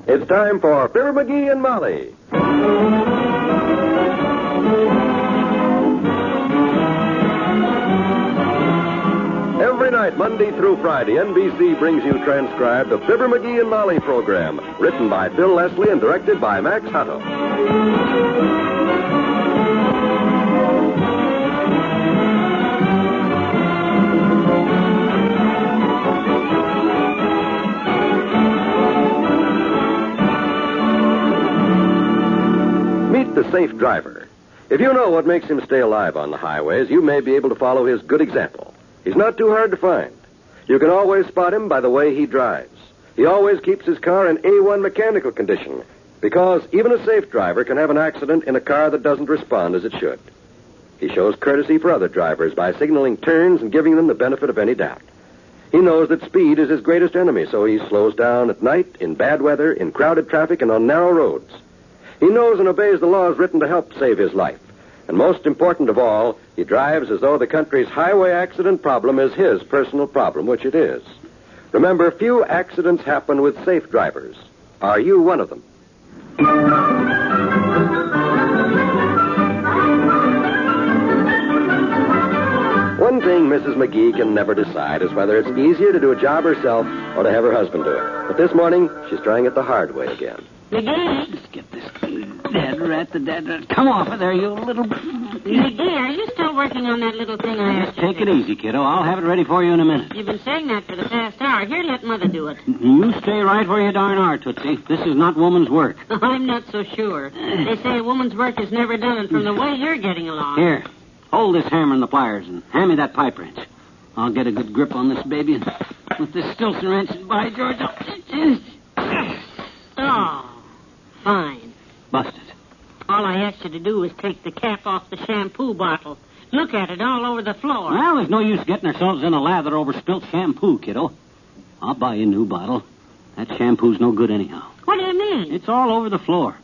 It's time for Fibber McGee and Molly. Every night, Monday through Friday, NBC brings you transcribed the Fibber McGee and Molly program, written by Phil Leslie and directed by Max Hutto. Meet the safe driver. If you know what makes him stay alive on the highways, you may be able to follow his good example. He's not too hard to find. You can always spot him by the way he drives. He always keeps his car in A1 mechanical condition, because even a safe driver can have an accident in a car that doesn't respond as it should. He shows courtesy for other drivers by signaling turns and giving them the benefit of any doubt. He knows that speed is his greatest enemy, so he slows down at night, in bad weather, in crowded traffic, and on narrow roads. He knows and obeys the laws written to help save his life. And most important of all, he drives as though the country's highway accident problem is his personal problem, which it is. Remember, few accidents happen with safe drivers. Are you one of them? One thing Mrs. McGee can never decide is whether it's easier to do a job herself or to have her husband do it. But this morning, she's trying it the hard way again. McGee! Let's get this dead rat. Come off of there, you little... McGee, are you still working on that little thing I asked you? Take it easy, kiddo. I'll have it ready for you in a minute. You've been saying that for the past hour. Here, let Mother do it. You stay right where you darn are, Tootsie. This is not woman's work. I'm not so sure. They say a woman's work is never done, and from the way you're getting along... Here, hold this hammer and the pliers and hand me that pipe wrench. I'll get a good grip on this baby and with this Stilson wrench, by George, Oh, fine. Busted. All I asked you to do was take the cap off the shampoo bottle. Look at it all over the floor. Well, there's no use getting ourselves in a lather over spilt shampoo, kiddo. I'll buy you a new bottle. That shampoo's no good anyhow. What do you mean? It's all over the floor.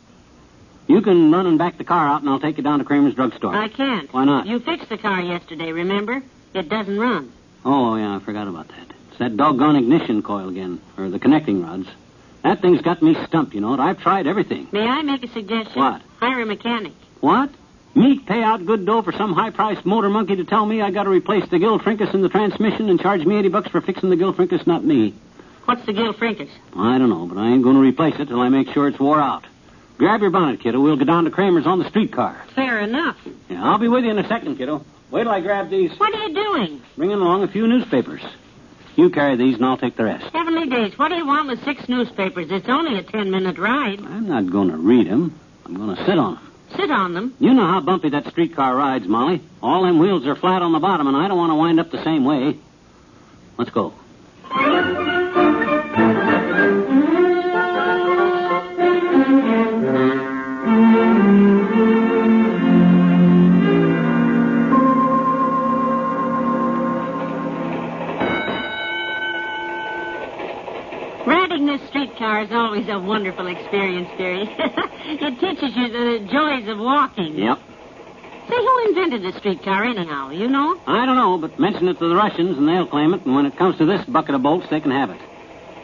You can run and back the car out, and I'll take you down to Kramers drugstore. I can't. Why not? You fixed the car yesterday, remember? It doesn't run. Oh, yeah, I forgot about that. It's that doggone ignition coil again, or the connecting rods. That thing's got me stumped, you know. I've tried everything. May I make a suggestion? What? Hire a mechanic. What? Me pay out good dough for some high-priced motor monkey to tell me I got to replace the gill frincus in the transmission and charge me $80 for fixing the gill frincus, not me. What's the gill frincus? I don't know, but I ain't going to replace it till I make sure it's wore out. Grab your bonnet, kiddo. We'll go down to Kramers on the streetcar. Fair enough. Yeah, I'll be with you in a second, kiddo. Wait till I grab these. What are you doing? Bringing along a few newspapers. You carry these, and I'll take the rest. Heavenly days, what do you want with 6 newspapers? It's only a 10-minute ride. I'm not going to read them. I'm going to sit on them. Sit on them? You know how bumpy that streetcar rides, Molly. All them wheels are flat on the bottom, and I don't want to wind up the same way. Let's go. Riding this streetcar is always a wonderful experience, dearie. It teaches you the joys of walking. Yep. Say, who invented the streetcar anyhow? You know? I don't know, but mention it to the Russians and they'll claim it, and when it comes to this bucket of bolts, they can have it.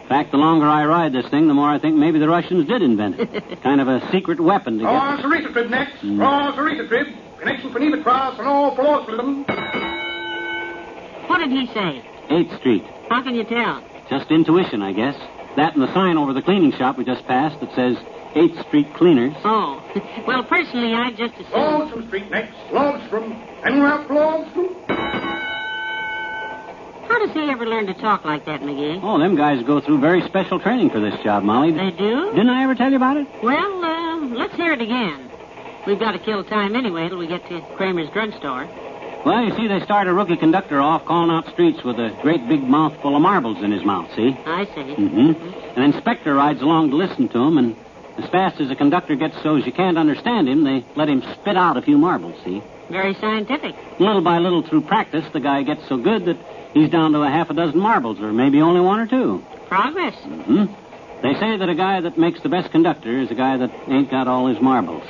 In fact, the longer I ride this thing, the more I think maybe the Russians did invent it. Kind of a secret weapon to get... Oh, Sarita Trib next. Oh, Sarita Trib. Connection for Neva Cross and all floors for them. What did he say? 8th Street. How can you tell? Just intuition, I guess. That and the sign over the cleaning shop we just passed that says 8th Street Cleaners. Oh. Well, personally, I just assumed... Lawson Street next. Lawson. And Ralph Lawson. How does he ever learn to talk like that, McGee? Oh, them guys go through very special training for this job, Molly. They do? Didn't I ever tell you about it? Well, let's hear it again. We've got to kill time anyway till we get to Kramers drugstore. Well, you see, they start a rookie conductor off calling out streets with a great big mouthful of marbles in his mouth, see? I see. Mm-hmm. An inspector rides along to listen to him, and as fast as the conductor gets so's you can't understand him, they let him spit out a few marbles, see? Very scientific. Little by little through practice, the guy gets so good that he's down to a half a dozen marbles, or maybe only 1 or 2. Progress. Mm-hmm. They say that a guy that makes the best conductor is a guy that ain't got all his marbles.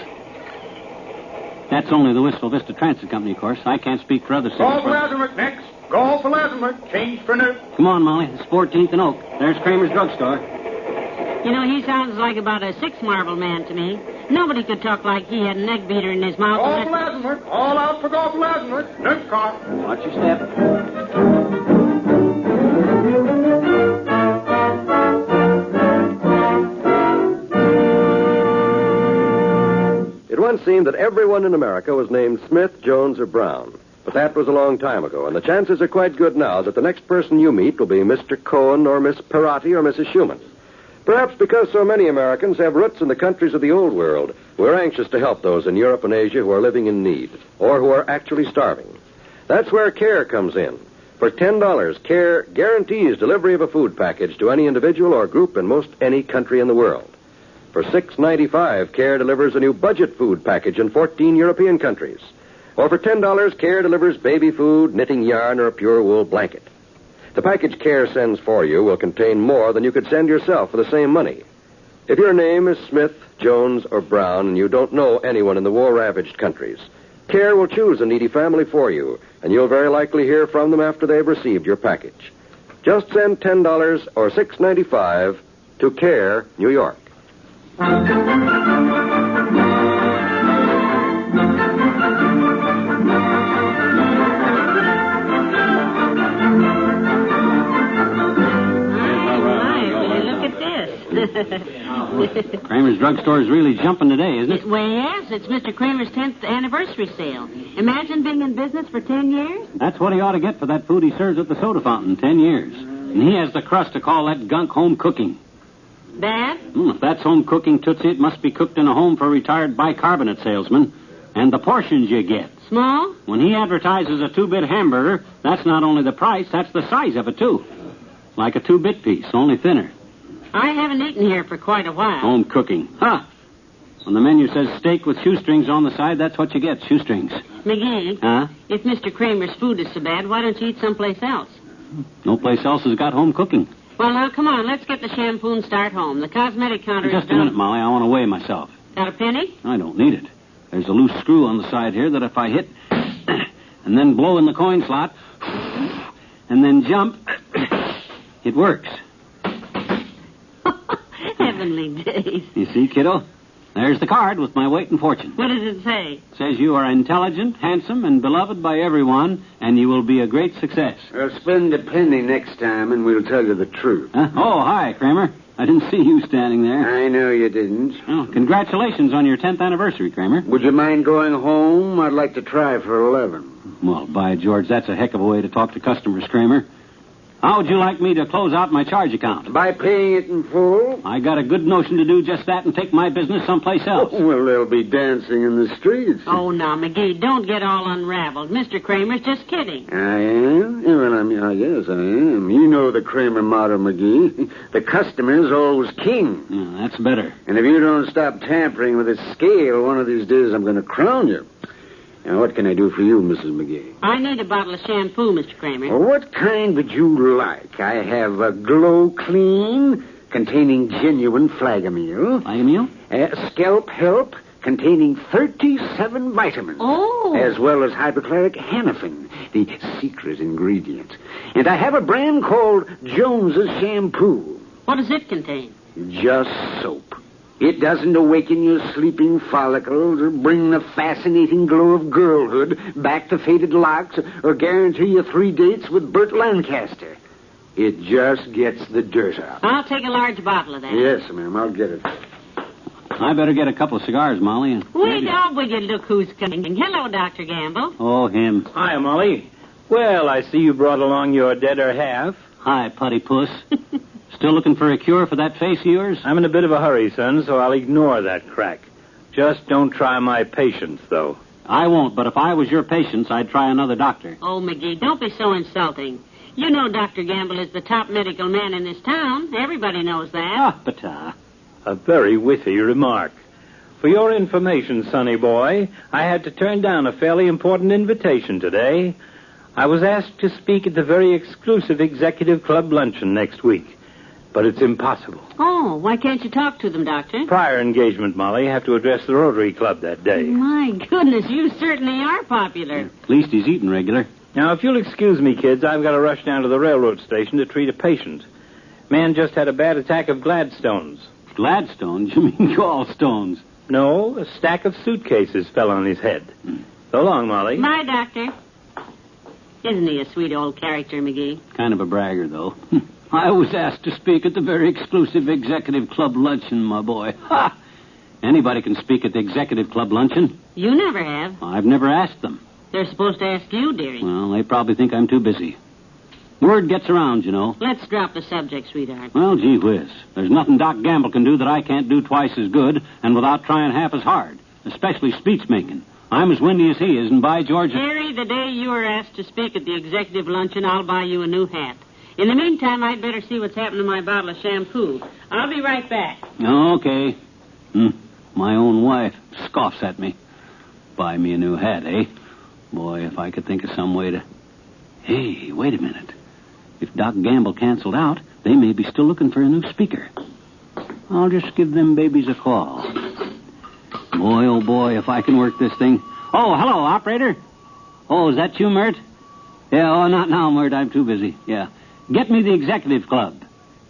That's only the Wistful Vista Transit Company, of course. I can't speak for other cities. Go for Lazenwick next. Go for Lazenwick. Change for new. Come on, Molly. It's 14th and Oak. There's Kramers drugstore. You know, he sounds like about a 6-marble man to me. Nobody could talk like he had an egg beater in his mouth. Golf Lazenwood. All out for Golf Lazenwood. Next car. Watch your step. It once seemed that everyone in America was named Smith, Jones, or Brown. But that was a long time ago, and the chances are quite good now that the next person you meet will be Mr. Cohen or Miss Perotti or Mrs. Schumann. Perhaps because so many Americans have roots in the countries of the old world, we're anxious to help those in Europe and Asia who are living in need, or who are actually starving. That's where CARE comes in. For $10, CARE guarantees delivery of a food package to any individual or group in most any country in the world. For $6.95, CARE delivers a new budget food package in 14 European countries. Or for $10, CARE delivers baby food, knitting yarn, or a pure wool blanket. The package CARE sends for you will contain more than you could send yourself for the same money. If your name is Smith, Jones, or Brown, and you don't know anyone in the war-ravaged countries, CARE will choose a needy family for you, and you'll very likely hear from them after they've received your package. Just send $10 or $6.95 to CARE, New York. Kramers drugstore is really jumping today, isn't it? Well, yes. It's Mr. Kramers' 10th anniversary sale. Imagine being in business for 10 years. That's what he ought to get for that food he serves at the soda fountain, 10 years. And he has the crust to call that gunk home cooking. Dad? If that's home cooking, Tootsie, it must be cooked in a home for retired bicarbonate salesmen. And the portions you get. Small? When he advertises a 2-bit hamburger, that's not only the price, that's the size of it, too. Like a 2-bit piece, only thinner. I haven't eaten here for quite a while. Home cooking. Huh. When the menu says steak with shoestrings on the side, that's what you get, shoestrings. McGee? Huh? If Mr. Kramers' food is so bad, why don't you eat someplace else? No place else has got home cooking. Well, now, come on. Let's get the shampoo and start home. The cosmetic counter Just is a done. minute, Molly. I want to weigh myself. Got a penny? I don't need it. There's a loose screw on the side here that if I hit and then blow in the coin slot and then jump, it works. Heavenly days. You see, kiddo? There's the card with my weight and fortune. What does it say? It says you are intelligent, handsome, and beloved by everyone, and you will be a great success. Spend a penny next time, and we'll tell you the truth. Huh? Oh, hi, Kramer. I didn't see you standing there. I know you didn't. Oh, congratulations on your 10th anniversary, Kramer. Would you mind going home? I'd like to try for 11. Well, by George, that's a heck of a way to talk to customers, Kramer. How would you like me to close out my charge account? By paying it in full? I got a good notion to do just that and take my business someplace else. Well, they'll be dancing in the streets. Oh, now, McGee, don't get all unraveled. Mr. Kramer's just kidding. I am? Yeah, well, I guess I am. You know the Kramer motto, McGee. The customer's always king. Yeah, that's better. And if you don't stop tampering with this scale, one of these days I'm going to crown you. Now, what can I do for you, Mrs. McGee? I need a bottle of shampoo, Mr. Kramer. Well, what kind would you like? I have a Glow Clean containing genuine flagomil. Flagomil? Scalp Help containing 37 vitamins. Oh. As well as hypochloric hanafin, the secret ingredient. And I have a brand called Jones's Shampoo. What does it contain? Just soap. It doesn't awaken your sleeping follicles or bring the fascinating glow of girlhood back to faded locks or guarantee you 3 dates with Burt Lancaster. It just gets the dirt out. I'll take a large bottle of that. Yes, ma'am, I'll get it. I better get a couple of cigars, Molly. And Wait, will you look who's coming. Hello, Dr. Gamble. Oh, him. Hi, Molly. Well, I see you brought along your deader half. Hi, Putty Puss. Still looking for a cure for that face of yours? I'm in a bit of a hurry, son, so I'll ignore that crack. Just don't try my patience, though. I won't, but if I was your patient, I'd try another doctor. Oh, McGee, don't be so insulting. You know Dr. Gamble is the top medical man in this town. Everybody knows that. Ah, but, A very witty remark. For your information, sonny boy, I had to turn down a fairly important invitation today. I was asked to speak at the very exclusive executive club luncheon next week. But it's impossible. Oh, why can't you talk to them, Doctor? Prior engagement, Molly. Have to address the Rotary Club that day. My goodness, you certainly are popular. at least he's eating regular. Now, if you'll excuse me, kids, I've got to rush down to the railroad station to treat a patient. Man just had a bad attack of Gladstone's. Gladstones? You mean gallstones? No, a stack of suitcases fell on his head. So long, Molly. My doctor. Isn't he a sweet old character, McGee? Kind of a bragger, though. I was asked to speak at the very exclusive Executive Club luncheon, my boy. Ha! Anybody can speak at the Executive Club luncheon. You never have. I've never asked them. They're supposed to ask you, dearie. Well, they probably think I'm too busy. Word gets around, you know. Let's drop the subject, sweetheart. Well, gee whiz. There's nothing Doc Gamble can do that I can't do twice as good and without trying half as hard, especially speech-making. I'm as windy as he is, and by George... Harry, the day you are asked to speak at the executive luncheon, I'll buy you a new hat. In the meantime, I'd better see what's happened to my bottle of shampoo. I'll be right back. Okay. My own wife scoffs at me. Buy me a new hat, eh? Boy, if I could think of some way to... Hey, wait a minute. If Doc Gamble canceled out, they may be still looking for a new speaker. I'll just give them babies a call. Boy, oh boy, if I can work this thing. Oh, hello, operator. Oh, is that you, Mert? Yeah, oh, not now, Mert. I'm too busy. Yeah. Get me the Executive Club.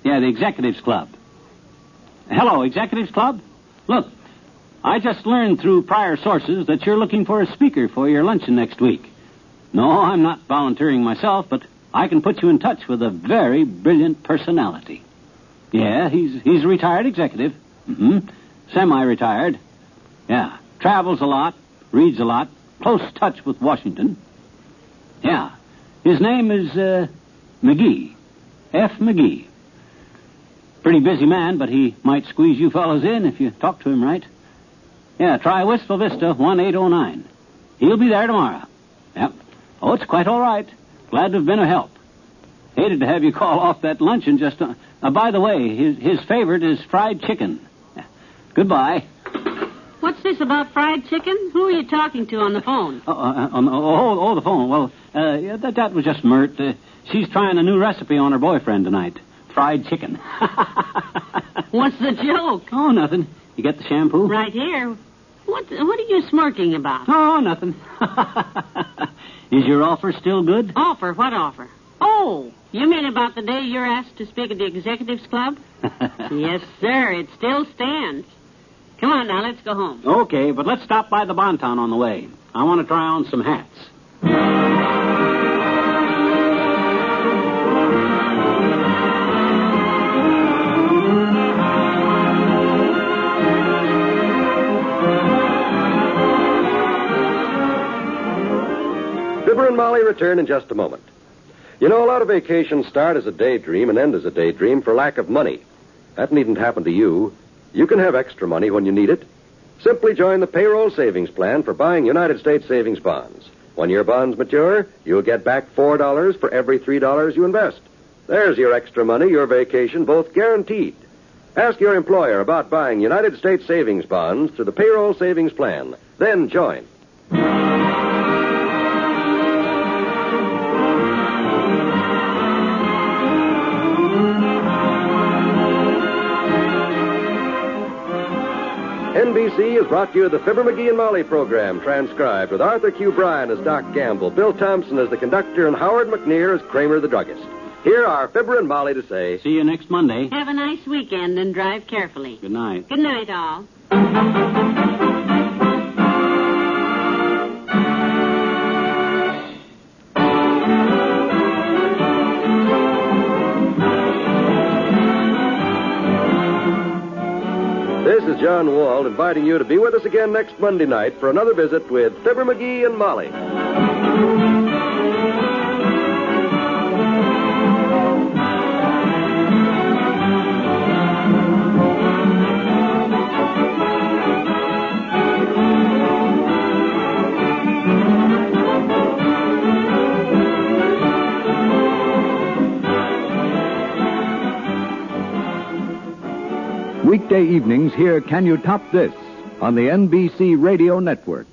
Yeah, the Executives Club. Hello, Executives Club? Look, I just learned through prior sources that you're looking for a speaker for your luncheon next week. No, I'm not volunteering myself, but I can put you in touch with a very brilliant personality. Yeah, he's a retired executive. Semi-retired. Yeah, travels a lot, reads a lot, close touch with Washington. Yeah, his name is McGee. F. McGee. Pretty busy man, but he might squeeze you fellows in if you talk to him right. Yeah, try Wistful Vista, 1809. He'll be there tomorrow. Yep. Oh, it's quite all right. Glad to have been of help. Hated to have you call off that luncheon just... by the way, his favorite is fried chicken. Goodbye. What's this about fried chicken? Who are you talking to on the phone? The phone. Well, that was just Mert. She's trying a new recipe on her boyfriend tonight. Fried chicken. What's the joke? Oh, nothing. You get the shampoo? Right here. What are you smirking about? Oh, nothing. Is your offer still good? Offer? What offer? Oh, you mean about the day you're asked to speak at the Executives Club? Yes, sir. It still stands. Come on now, let's go home. Okay, but let's stop by the Bonton on the way. I want to try on some hats. Fibber and Molly return in just a moment. You know, a lot of vacations start as a daydream and end as a daydream for lack of money. That needn't happen to you. You can have extra money when you need it. Simply join the payroll savings plan for buying United States savings bonds. When your bonds mature, you'll get back $4 for every $3 you invest. There's your extra money, your vacation, both guaranteed. Ask your employer about buying United States savings bonds through the payroll savings plan. Then join. NBC has brought you the Fibber McGee and Molly program, transcribed with Arthur Q. Bryan as Doc Gamble, Bill Thompson as the conductor, and Howard McNear as Kramer the druggist. Here are Fibber and Molly to say... See you next Monday. Have a nice weekend and drive carefully. Good night. Good night, all. This is John Wald inviting you to be with us again next Monday night for another visit with Fibber McGee and Molly. Weekday evenings, hear Can You Top This? On the NBC Radio Network.